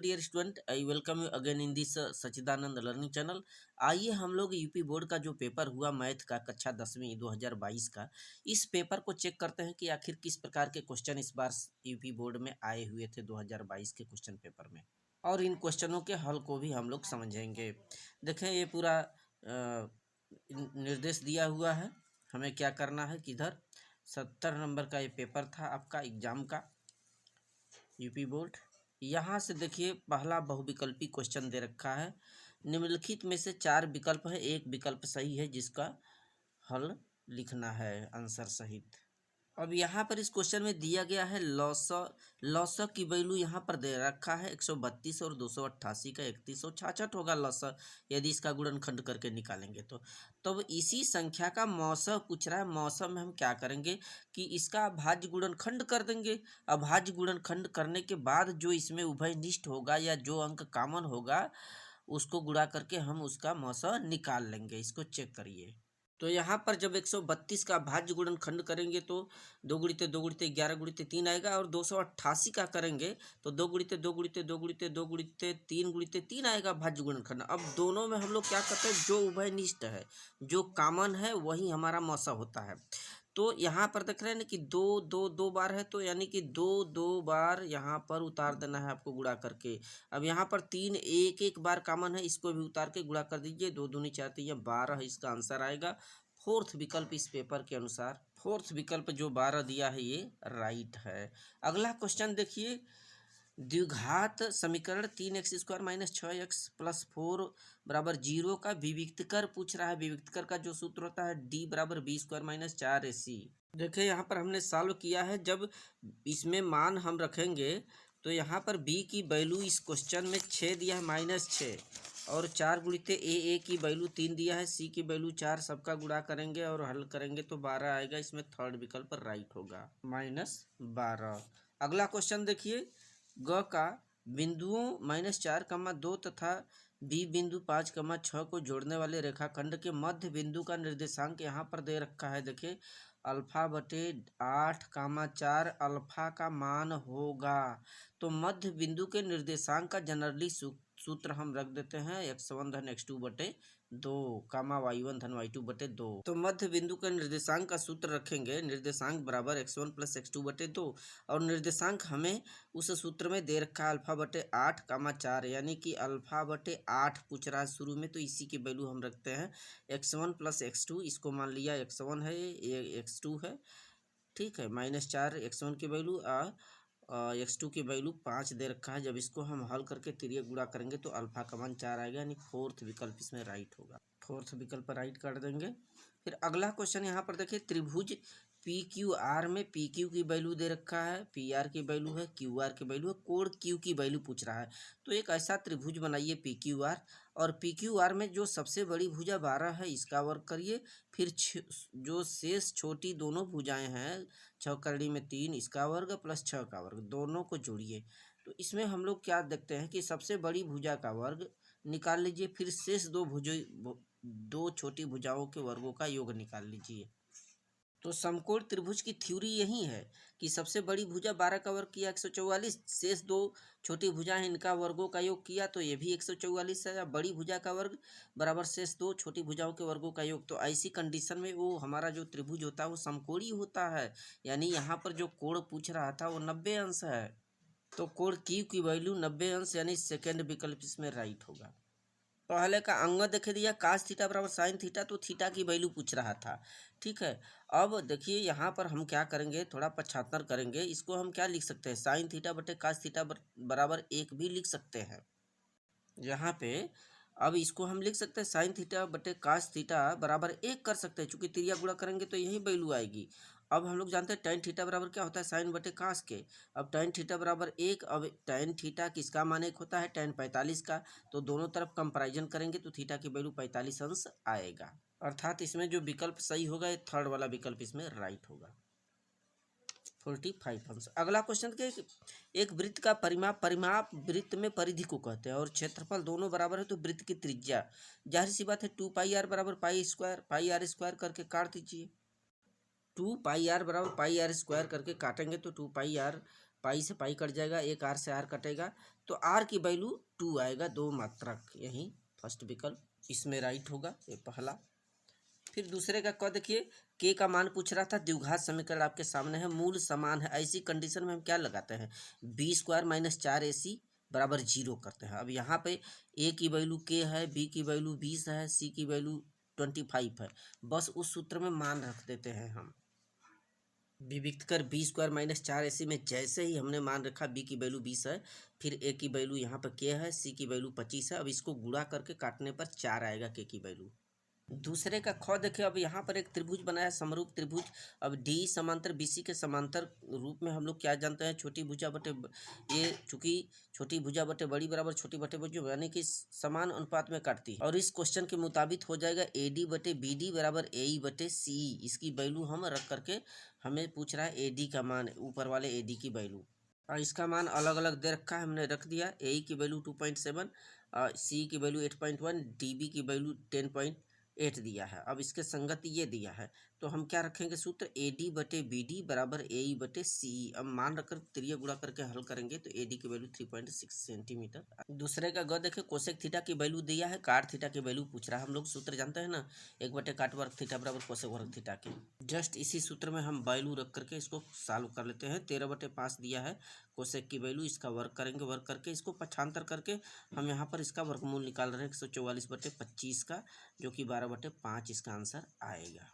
Dear student, I welcome you again in this Sachchidanand learning channel. आइए हम लोग UP board का जो पेपर हुआ मैथ का कक्षा 10वीं 2022 का, इस पेपर को चेक करते हैं कि आखिर किस प्रकार के क्वेश्चन इस बार यूपी बोर्ड में आए हुए थे 2022 के क्वेश्चन पेपर में, और इन क्वेश्चनों के हल को भी हम लोग समझेंगे। देखें, ये पूरा निर्देश दिया हुआ है हमें क्या करना है। किधर 70 नंबर का ये पेपर था आपका एग्जाम का यूपी बोर्ड। यहाँ से देखिए, पहला बहुविकल्पी क्वेश्चन दे रखा है। निम्नलिखित में से 4 विकल्प है, एक विकल्प सही है जिसका हल लिखना है आंसर सहित। अब यहाँ पर इस क्वेश्चन में दिया गया है लॉस की वैल्यू यहाँ पर दे रखा है 132 और 288 का 3166 होगा लॉस, यदि इसका गुणनखंड करके निकालेंगे तो। अब इसी संख्या का मौसा पूछ रहा है। मौसम में हम क्या करेंगे कि इसका अभाज्य गुणनखंड कर देंगे। अभाज्य गुणनखंड करने के बाद जो इसमें उभयनिष्ठ होगा या जो अंक कॉमन होगा उसको गुणा करके हम उसका मौसा निकाल लेंगे। इसको चेक करिए। तो यहाँ पर जब 132 का भाज्य गुणनखंड करेंगे तो 2 गुणित 2 गुणित 11 गुणित 3 आएगा, और 288 का करेंगे तो 2 गुणित 2 गुणित 2 गुणित 2 गुणित 3 गुणित 3 आएगा भाज्य गुणनखंड। अब दोनों में हम लोग क्या करते हैं, जो उभयनिष्ठ है, जो कॉमन है, वही हमारा मौसा होता है। तो यहाँ पर देख रहे हैं ना कि 2 2 2 बार है, तो यानी कि 2 2 बार यहाँ पर उतार देना है आपको गुणा करके। अब यहाँ पर 3 एक एक बार कॉमन है, इसको भी उतार के गुणा कर दीजिए। 2 दूनी 4 3 12 इसका आंसर आएगा। फोर्थ विकल्प इस पेपर के अनुसार, फोर्थ विकल्प जो 12 दिया है ये राइट है। अगला क्वेश्चन देखिए, द्विघात समीकरण 3x² - 6x + 4 बराबर 0 का विविक्तकर पूछ रहा है। विविक्तकर का जो सूत्र होता है d बराबर b² - 4ac। देखिए, यहाँ पर हमने सॉल्व किया है। जब इसमें मान हम रखेंगे तो यहाँ पर b की वैल्यू इस क्वेश्चन में 6 दिया है -6, और 4 गुणित ए की वैल्यू 3 दिया है, सी की वैल्यू 4, सबका गुणा करेंगे और हल करेंगे तो 12 आएगा। इसमें थर्ड विकल्प राइट होगा -12। अगला क्वेश्चन देखिए, ग का बिंदुओं -4, 2 तथा बी बिंदु 5, 6 को जोड़ने वाले रेखाखंड के मध्य बिंदु का निर्देशांक यहाँ पर दे रखा है। देखिए, अल्फा बटे 8, 4 अल्फा का मान होगा। तो मध्य बिंदु के निर्देशांक का जनरली सूत्र हम रख देते हैं x1 धन x2 बटे 2, y1 धन y2 बटे 2। तो मध्य बिंदु के निर्देशांक का सूत्र रखेंगे, निर्देशांक बराबर x1 + x2 बटे 2, और निर्देशांक हमें उस सूत्र में दे रखा है अल्फा बटे 8, 4, यानी कि अल्फा बटे 8 पूछ रहा है शुरू में, तो इसी की वैल्यू हम रखते हैं x1 + x2। इसको मान लिया x1 है, ये x2 है, ठीक है। -4 x1 की वैल्यू x2 की वैल्यू 5 दे रखा है। जब इसको हम हल करके तिर्यक गुणा करेंगे तो अल्फा का मान 4 आएगा, यानी फोर्थ विकल्प इसमें राइट होगा। फोर्थ विकल्प राइट कर देंगे। फिर अगला क्वेश्चन यहाँ पर देखिए, त्रिभुज पी क्यू आर में पी क्यू की वैल्यू दे रखा है, पी आर की वैल्यू है, क्यू आर की वैल्यू है, कोण क्यू की वैल्यू पूछ रहा है। तो एक ऐसा त्रिभुज बनाइए पी क्यू आर, और पी क्यू आर में जो सबसे बड़ी भुजा 12 है इसका वर्ग करिए, फिर जो शेष छोटी दोनों भुजाएं हैं 6 करड़ी में 3 इसका वर्ग प्लस 6 का वर्ग, दोनों को जोड़िए। तो इसमें हम लोग क्या देखते हैं कि सबसे बड़ी भुजा का वर्ग निकाल लीजिए, फिर शेष दो छोटी भुजाओं के वर्गों का योग निकाल लीजिए। तो समकोण त्रिभुज की थ्योरी यही है कि सबसे बड़ी भुजा 12 का वर्ग किया 144, शेष 2 छोटी भुजाएं इनका वर्गों का योग किया तो ये भी 144 है। या बड़ी भुजा का वर्ग बराबर शेष 2 छोटी भुजाओं के वर्गों का योग। तो ऐसी कंडीशन में वो हमारा जो त्रिभुज होता है वो समकोणी होता है, यानी यहाँ पर जो कोण पूछ रहा था वो 90 अंश है। तो कोण क्यू की वैल्यू 90 अंश, यानी सेकेंड विकल्प इसमें राइट होगा। पहले का अंग देखे दिया cos थीटा बराबर साइन थीटा, तो थीटा की वैल्यू पूछ रहा था, ठीक है। अब देखिए यहाँ पर हम क्या करेंगे, थोड़ा पक्षांतर करेंगे। इसको हम क्या लिख सकते हैं, साइन थीटा बटे cos थीटा बराबर 1 भी लिख सकते हैं यहाँ पे। अब इसको हम लिख सकते हैं साइन थीटा बटे cos थीटा बराबर 1 कर सकते हैं, चूंकि तिरिया गुणा करेंगे तो यही वैल्यू आएगी। अब हम लोग जानते हैं tan थीटा बराबर क्या होता है, साइन बटे cos के। अब tan थीटा बराबर 1, अब tan थीटा किसका मान 1 होता है, tan 45 का। तो दोनों तरफ कंपैरिजन करेंगे तो थीटा की वैल्यू 45 अंश आएगा, अर्थात इसमें जो विकल्प सही होगा ये थर्ड वाला विकल्प इसमें राइट होगा, 45 अंश। अगला क्वेश्चन के, एक वृत्त का परिमाप वृत्त में परिधि को कहते हैं, और क्षेत्रफल दोनों बराबर है तो वृत्त की त्रिज्या, जाहिर सी बात है 2πr बराबर πr² करके काट दीजिए। 2πr बराबर πr² करके काटेंगे तो 2πr पाई से पाई कट जाएगा, एक आर से आर कटेगा, तो आर की वैल्यू 2 आएगा, 2 मात्रक। यही फर्स्ट विकल्प इसमें राइट होगा, ये पहला। फिर दूसरे का क देखिए, के का मान पूछ रहा था, द्विघात समीकरण आपके सामने है, मूल समान है, ऐसी कंडीशन में हम क्या लगाते हैं, बी स्क्वायर माइनस 4ac बराबर 0 करते हैं। अब यहाँ पे ए की वैल्यू के है, बी की वैल्यू 20 है, सी की वैल्यू 25 है, बस उस सूत्र में मान रख देते हैं हम। विविक्त कर बी स्क्वायर माइनस 4ac में जैसे ही हमने मान रखा बी की वैल्यू 20 है, फिर ए की वैल्यू यहाँ पर के है, सी की वैल्यू 25 है, अब इसको गुणा करके काटने पर 4 आएगा के की वैल्यू। दूसरे का ख देखिए, अब यहाँ पर एक त्रिभुज बनाया, समरूप त्रिभुज। अब डी समांतर बीसी के समांतर रूप में हम लोग क्या जानते हैं, छोटी भुजा बटे ये, चूंकि छोटी भुजा बटे बड़ी बराबर छोटी बटे बड़ी, यानी कि समान अनुपात में काटती है। और इस क्वेश्चन के मुताबिक हो जाएगा ए डी बटे बी डी बराबर ए ई बटे सी ई। इसकी वैल्यू हम रख करके हमें पूछ रहा है ए डी का मान, ऊपर वाले ए डी की वैल्यू, और इसका मान अलग अलग दे रखा है, हमने रख दिया। ए ई की वैल्यू 2.7, सी की वैल्यू 8.1, डी बी की वैल्यू 10.8 दिया है। अब इसके संगत ये दिया है, तो हम क्या रखेंगे सूत्र, ए डी बटे बी डी बराबर ए ई बटे सी ई। अब मान रखकर त्रिय गुणा करके हल करेंगे तो ए डी की वैल्यू 3.6 सेंटीमीटर। दूसरे का ग देखे, कोसेक थीटा की वैल्यू दिया है, काट थीटा की वैल्यू पूछ रहा है। हम लोग सूत्र जानते हैं ना, 1 बटे काट वर्ग थीटा बराबर कोसेक वर्ग थीटा की। जस्ट इसी सूत्र में हम वैल्यू रख करके इसको सॉल्व कर लेते हैं। 13/5 दिया है कोसेक की वैल्यू, इसका वर्ग करेंगे, वर्ग करके इसको पक्षांतर करके हम यहाँ पर इसका वर्गमूल निकाल रहे हैं 144/25 का, जो कि 12/5 इसका आंसर आएगा।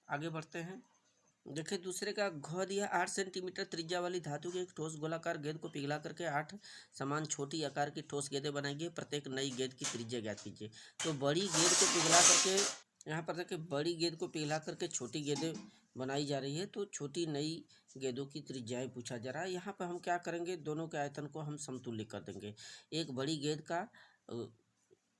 आगे बढ़ते हैं। देखिए दूसरे का घ दिया, 8 सेंटीमीटर त्रिज्या वाली धातु के एक ठोस गोलाकार गेंद को पिघला करके 8 समान छोटी आकार की ठोस गेंदें बनाएंगे, प्रत्येक नई गेंद की त्रिज्या ज्ञात कीजिए। तो बड़ी गेंद को पिघला करके, यहाँ पर देखिए बड़ी गेंद को पिघला करके छोटी गेंदें बनाई जा रही है, तो छोटी नई गेंदों की त्रिज्याएं पूछा जा रहा है। यहाँ पर हम क्या करेंगे, दोनों के आयतन को हम समतुल्य कर देंगे। एक बड़ी गेंद का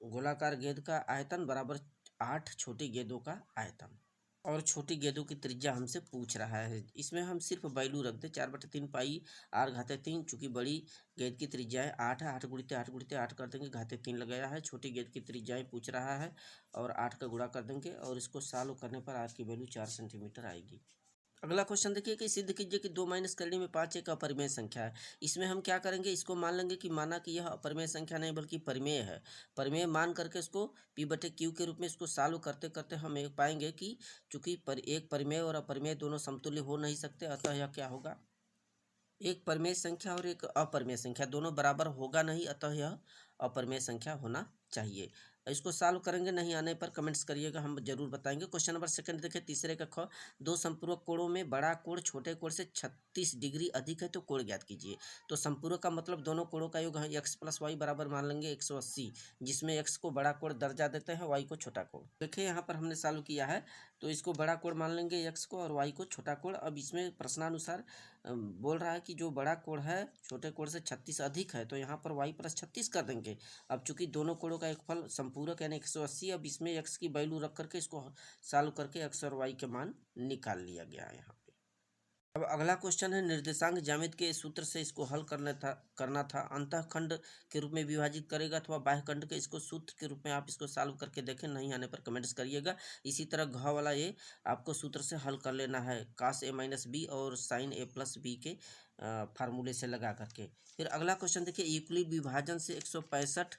गोलाकार गेंद का आयतन बराबर 8 छोटी गेंदों का आयतन, और छोटी गेंदों की त्रिज्या हमसे पूछ रहा है। इसमें हम सिर्फ वैल्यू रख दें, 4/3 पाई r घाते 3, चूँकि बड़ी गेंद की त्रिज्याएँ 8 है, 8 गुणित 8 गुणित 8 कर देंगे, घाते 3 लगाया है। छोटी गेंद की त्रिज्याएँ पूछ रहा है और 8 का गुणा कर देंगे, और इसको सॉल्व करने पर r की वैल्यू 4 सेंटीमीटर आएगी। अगला क्वेश्चन देखिए कि सिद्ध कीजिए कि 2 माइनस करने में 5 एक अपरिमेय संख्या है। इसमें हम क्या करेंगे, इसको मान लेंगे कि माना कि यह अपरिमेय संख्या नहीं बल्कि परिमेय है। परिमेय मान करके इसको P/Q के रूप में इसको सॉल्व करते करते हम एक पाएंगे कि चूंकि एक परिमेय और अपरिमेय दोनों समतुल्य हो नहीं सकते, अतः यह क्या होगा, एक परिमेय संख्या और एक अपरिमेय संख्या दोनों बराबर होगा नहीं, अतः यह अपरिमेय संख्या होना चाहिए। इसको सॉल्व करेंगे, नहीं आने पर कमेंट्स करिएगा, हम जरूर बताएंगे। क्वेश्चन नंबर सेकंड देखिए, तीसरे का ख, दो संपूरक कोणों में बड़ा कोण छोटे कोण से 36 डिग्री अधिक है, तो कोण ज्ञात कीजिए। तो संपूरक का मतलब दोनों कोणों का योग है, x + y बराबर मान लेंगे 180, जिसमें x को बड़ा कोण दर्जा देते हैं, y को छोटा कोण। देखिए यहाँ पर हमने सॉल्व किया है, तो इसको बड़ा कोण मान लेंगे x को, और y को छोटा कोण। अब इसमें प्रश्नानुसार बोल रहा है कि जो बड़ा कोण है छोटे कोण से 36 अधिक है, तो यहाँ पर y + 36 कर देंगे। अब चूंकि दोनों कोणों का एक फल संपूरक यानी 180, अब इसमें x की वैल्यू रख करके इसको सॉल्व करके x और y के मान निकाल लिया गया है यहाँ पे। अब अगला क्वेश्चन है, निर्देशांक ज्यामिति के सूत्र से इसको हल करना था। अंतःखंड के रूप में विभाजित करेगा अथवा बाह्यखंड के, इसको सूत्र के रूप में आप इसको सॉल्व करके देखें, नहीं आने पर कमेंट्स करिएगा। इसी तरह घ वाला ये आपको सूत्र से हल कर लेना है, cos a - b और sin a + b के फार्मूले से लगा करके। फिर अगला क्वेश्चन देखिए, यूक्लिड विभाजन से 165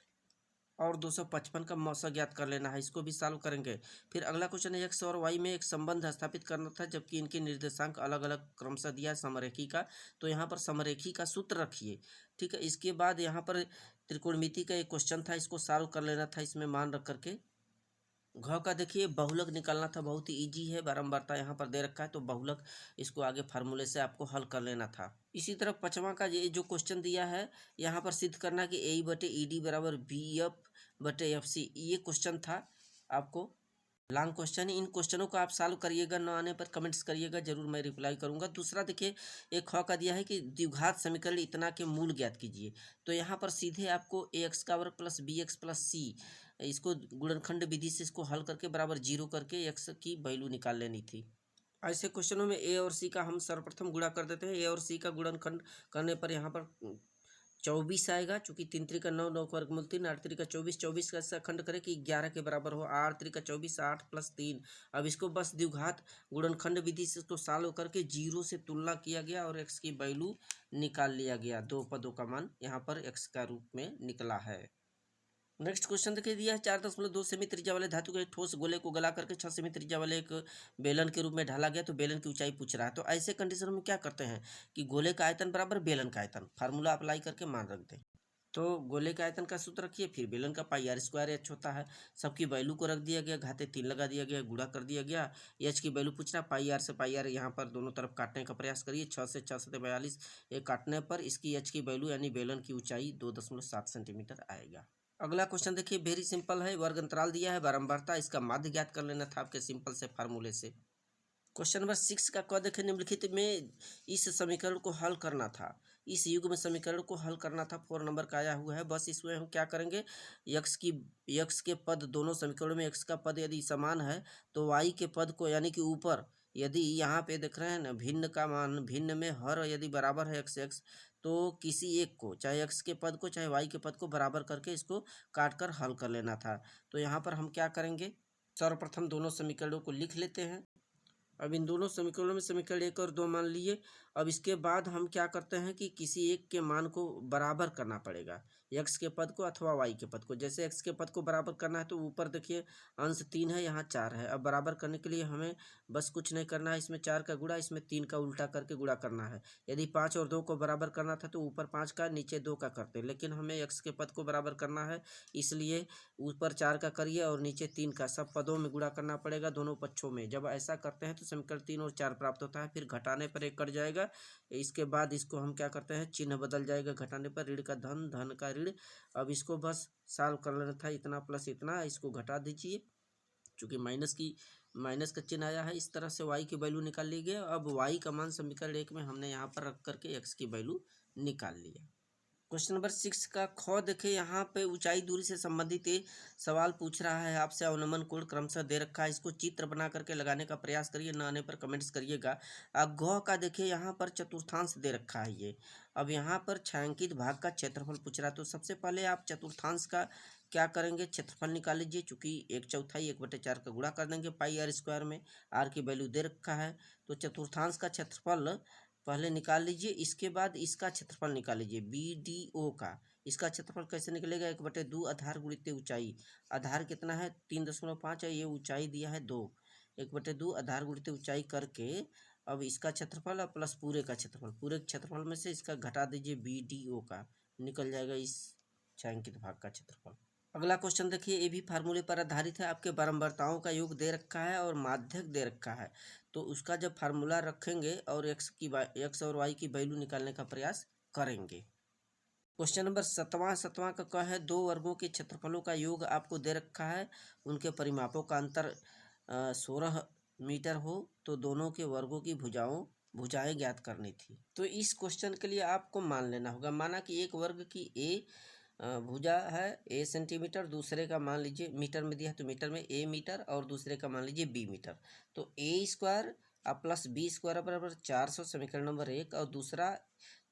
और 255 का मौसा ज्ञात कर लेना है, इसको भी सॉल्व करेंगे। फिर अगला क्वेश्चन है, x और y में एक संबंध स्थापित करना था, जबकि इनके निर्देशांक अलग अलग क्रमशः दिया है समरेखी का, तो यहाँ पर समरेखी का सूत्र रखिए। ठीक है, इसके बाद यहाँ पर त्रिकोणमिति का एक क्वेश्चन था, इसको सॉल्व कर लेना था, इसमें मान रख करके। घ का देखिए बहुलक निकालना था, बहुत ही ईजी है, बारंबारता यहाँ पर दे रखा है, तो बहुलक इसको आगे फार्मूले से आपको हल कर लेना था। इसी तरह पाँचवां का ये जो क्वेश्चन दिया है, यहाँ पर सिद्ध करना कि A/ED बराबर BF/FC, ये क्वेश्चन था आपको, लॉन्ग क्वेश्चन है। इन क्वेश्चनों को आप सॉल्व करिएगा, न आने पर कमेंट्स करिएगा, जरूर मैं रिप्लाई करूंगा। दूसरा देखिए, एक ख का दिया है कि द्विघात समीकरण इतना के मूल ज्ञात कीजिए। तो यहाँ पर सीधे आपको ax² + bx + c, इसको गुणनखंड विधि से इसको हल करके बराबर 0 करके x की वैल्यू निकाल लेनी थी। ऐसे क्वेश्चनों में a और c का हम सर्वप्रथम गुणा कर देते हैं। a और c का गुणनखंड करने पर यहाँ पर 24 आएगा, चूंकि 3 3 का 9, 9 का वर्गमूल 3, 8 3 का 24, 24 का ऐसा खंड करें कि 11 के बराबर हो, 8 3 का 24, 8 + 3। अब इसको बस द्विघात गुणनखंड विधि से इसको सॉल्व करके 0 से तुलना किया गया और x की वैल्यू निकाल लिया गया। दो पदों का मान यहाँ पर x का रूप में निकला है। नेक्स्ट क्वेश्चन देखिए, दिया है 4.2 सेमी त्रिज्या वाले धातु के एक ठोस गोले को गला करके 6 सेमी त्रिज्या वाले एक बेलन के रूप में ढाला गया, तो बेलन की ऊंचाई पूछ रहा है। तो ऐसे कंडीशन में क्या करते हैं कि गोले का आयतन बराबर बेलन का आयतन, फार्मूला अप्लाई करके मान रख दें। तो गोले का आयतन का सूत्र रखिए, फिर बेलन का πr² h होता है। सबकी वैल्यू को रख दिया गया, घाते 3 लगा दिया गया, गुणा कर दिया गया। एच की वैल्यू पूछ रहा, πr से πr यहाँ पर दोनों तरफ काटने का प्रयास करिए। 6 से 6 से 42 ये काटने पर इसकी एच की वैल्यू यानी बेलन की ऊंचाई 2.7 सेंटीमीटर आएगा। अगला क्वेश्चन देखिए, वेरी सिंपल है। वर्ग अंतराल दिया है, बारंबारता, इसका माध्य ज्ञात कर लेना था आपके सिंपल से फार्मूले से। क्वेश्चन नंबर 6 का क देखें, निम्नलिखित में इस समीकरण को हल करना था। इस युग में समीकरण को हल करना था, 4 नंबर का आया हुआ है। बस इसमें हम क्या करेंगे, x के पद दोनों समीकरणों में x का पद यदि समान है तो y के पद को यानी कि ऊपर यदि यहाँ पे देख रहे हैं ना, भिन्न का मान भिन्न में हर यदि बराबर है x तो किसी एक को, चाहे x के पद को चाहे y के पद को बराबर करके इसको काट कर हल कर लेना था। तो यहाँ पर हम क्या करेंगे, सर्वप्रथम दोनों समीकरणों को लिख लेते हैं। अब इन दोनों समीकरणों में समीकरण 1 और 2 मान लिए। अब इसके बाद हम क्या करते हैं कि किसी एक के मान को बराबर करना पड़ेगा, x के पद को अथवा y के पद को। जैसे x के पद को बराबर करना है तो ऊपर देखिए अंश 3 है, यहाँ 4 है। अब बराबर करने के लिए हमें बस कुछ नहीं करना है, इसमें 4 का गुणा, इसमें 3 का उल्टा करके गुणा करना है। यदि 5 और 2 को बराबर करना था तो ऊपर 5 का नीचे 2 का करते, लेकिन हमें x के पद को बराबर करना है, इसलिए ऊपर 4 का करिए और नीचे 3 का, सब पदों में गुणा करना पड़ेगा दोनों पक्षों में। जब ऐसा करते हैं तो समीकरण 3 और 4 प्राप्त होता है, फिर घटाने पर 1 कट जाएगा। इसके बाद इसको हम क्या करते हैं, चिन्ह बदल जाएगा, घटाने पर ऋण का धन, धन का ऋण। अब इसको बस सॉल्व कर लेना था, इतना प्लस इतना, इसको घटा दीजिए, चूँकि माइनस का चिन्ह आया है। इस तरह से y की वैल्यू निकाल ली गई। अब y का मान समीकरण 1 में हमने यहाँ पर रख करके x की वैल्यू निकाल लिया। क्वेश्चन नंबर 6 का ख देखे, यहाँ पे ऊंचाई दूरी से संबंधित सवाल पूछ रहा है आपसे। अवनमन कोण क्रमशः दे रखा है, इसको चित्र बना करके लगाने का प्रयास करिए, न आने पर कमेंट्स करिएगा। अब घ का देखिए, यहाँ पर चतुर्थांश दे रखा है ये। अब यहाँ पर छायांकित भाग का क्षेत्रफल पूछ रहा है, तो सबसे पहले आप चतुर्थांश का क्या करेंगे, क्षेत्रफल निकाल लीजिए। चूँकि 1/4 1/4 का गुणा कर देंगे πr² में, r की वैल्यू दे रखा है। तो चतुर्थांश का क्षेत्रफल पहले निकाल लीजिए, इसके बाद इसका क्षेत्रफल निकाल लीजिए BDO का। इसका क्षेत्रफल कैसे निकलेगा, 1/2 आधार गुणित ऊंचाई। आधार कितना है 3.5 है, ये ऊंचाई दिया है 2, 1/2 आधार गुणित ऊंचाई करके अब इसका क्षेत्रफल और प्लस पूरे का क्षेत्रफल, पूरे क्षेत्रफल में से इसका घटा दीजिए BDO का, निकल जाएगा इस छायांकित भाग का क्षेत्रफल। अगला क्वेश्चन देखिए, ये भी फार्मूले पर आधारित है। आपके बारंबारताओं का योग दे रखा है और माध्यक दे रखा है, तो उसका जब फार्मूला रखेंगे और x और y की वैल्यू निकालने का प्रयास करेंगे। क्वेश्चन नंबर 7वां का है, दो वर्गों के क्षेत्रफलों का योग आपको दे रखा है, उनके परिमापों का अंतर 16 मीटर हो तो दोनों के वर्गों की भुजाएं ज्ञात करनी थी। तो इस क्वेश्चन के लिए आपको मान लेना होगा, माना कि एक वर्ग की भुजा है a सेंटीमीटर, दूसरे का मान लीजिए मीटर में दिया है तो मीटर में a मीटर और दूसरे का मान लीजिए b मीटर। तो a² प्लस b² बराबर 400 समीकरण नंबर 1, और दूसरा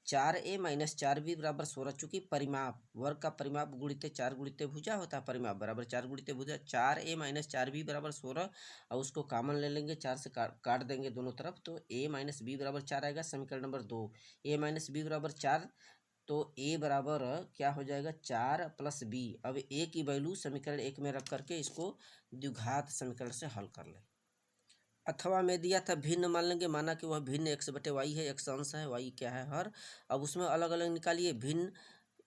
4a माइनस 4b बराबर 16। चूँकि परिमाप वर्ग का परिमाप गुणित 4 गुणित भुजा होता है, परिमाप बराबर 4 गुणित भुजा, 4a माइनस 4b बराबर 16, और उसको कामन ले लेंगे, 4 से काट देंगे दोनों तरफ, तो a माइनस b बराबर 4 आएगा। समीकरण नंबर 2, a माइनस b बराबर 4, तो a बराबर क्या हो जाएगा 4 प्लस b। अब a की वैल्यू समीकरण 1 में रख करके इसको द्विघात समीकरण से हल कर लें। अथवा में दिया था भिन्न मान लेंगे, माना कि वह भिन्न x/y है, x अंश है, y क्या है हर। अब उसमें अलग अलग निकालिए, भिन्न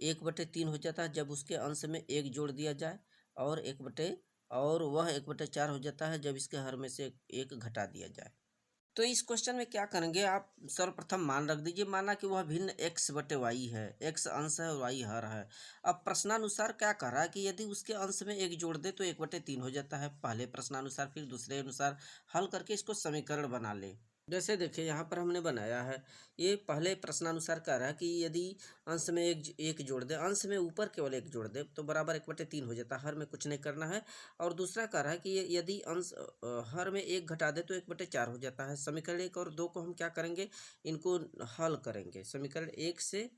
1/3 हो जाता है जब उसके अंश में 1 जोड़ दिया जाए, और वह 1/4 हो जाता है जब इसके हर में से 1 घटा दिया जाए। तो इस क्वेश्चन में क्या करेंगे, आप सर्वप्रथम मान रख दीजिए, माना कि वह भिन्न x/y है, x अंश है और y हर है। अब प्रश्नानुसार क्या कह रहा है कि यदि उसके अंश में 1 जोड़ दे तो 1/3 हो जाता है, पहले प्रश्नानुसार। फिर दूसरे अनुसार हल करके इसको समीकरण बना ले। जैसे देखिए यहाँ पर हमने बनाया है, ये पहले प्रश्नानुसार कह रहा है कि यदि अंश में एक जोड़ दे, अंश में ऊपर केवल 1 जोड़ दे तो बराबर 1/3 हो जाता है, हर में कुछ नहीं करना है। और दूसरा कह रहा है कि यदि अंश हर में 1 घटा दे तो 1/4 हो जाता है। समीकरण 1 और 2 को हम क्या करेंगे, इनको हल करेंगे। समीकरण 1 से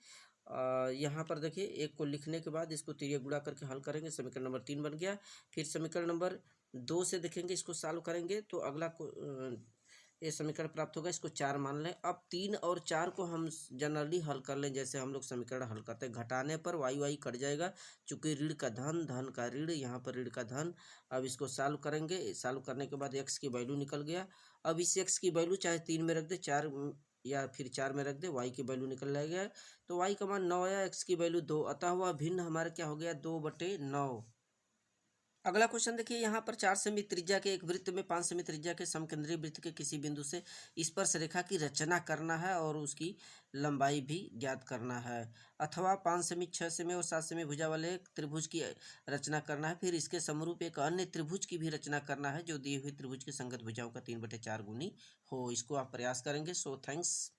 यहाँ पर देखिए एक को लिखने के बाद इसको तिरिया गुणा करके हल करेंगे, समीकरण नंबर 3 बन गया। फिर समीकरण नंबर 2 से देखेंगे, इसको सॉल्व करेंगे तो अगला को ये समीकरण प्राप्त होगा, इसको 4 मान लें। अब 3 और 4 को हम जनरली हल कर लें, जैसे हम लोग समीकरण हल करते हैं। घटाने पर वाई वाई कट जाएगा, चूंकि ऋण का धन, धन का ऋण, यहाँ पर ऋण का धन। अब इसको सॉल्व करेंगे, सॉल्व करने के बाद एक्स की वैल्यू निकल गया। अब इस एक्स की वैल्यू चाहे 3 में रख दे, 4 या फिर 4 में रख दे, वाई की वैल्यू निकल गया। तो वाई का मान 9 आया, एक्स की वैल्यू 2, अतः हुआ भिन्न हमारा क्या हो गया, 2/9। अगला क्वेश्चन देखिए, यहाँ पर 4 सेमी त्रिज्या के एक वृत्त में 5 सेमी त्रिज्या के समकेंद्रीय वृत्त के किसी बिंदु से स्पर्श रेखा की रचना करना है और उसकी लंबाई भी ज्ञात करना है। अथवा 5 सेमी, 6 सेमी और 7 सेमी भुजा वाले एक त्रिभुज की रचना करना है, फिर इसके समरूप एक अन्य त्रिभुज की भी रचना करना है जो दी हुई त्रिभुज की संगत भुजाओं का 3/4 गुनी हो। इसको आप प्रयास करेंगे। So thanks.